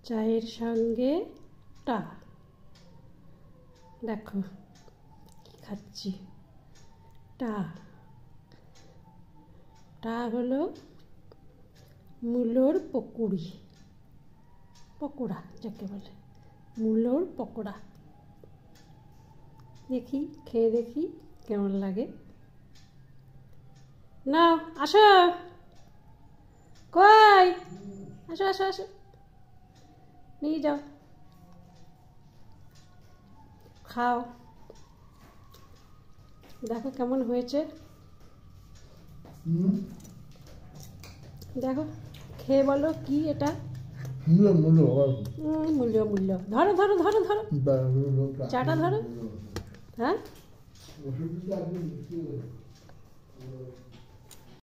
চায়ের সঙ্গে টা। দেখো কি খাচ্ছি, টা। টা হলো মূলোর পকোড়া যাকে বলে, মূলোর পকোড়া। দেখি, খেয়ে দেখি কেমন লাগে। না আসো, কই আসো আসো আসো, নিয়ে যাও, খাও। দেখো কেমন হয়েছে, দেখো খেয়ে বলো কি এটা। মূল্য মূল্য ধরো ধরো ধরো ধরো, চাটা ধরো। হ্যাঁ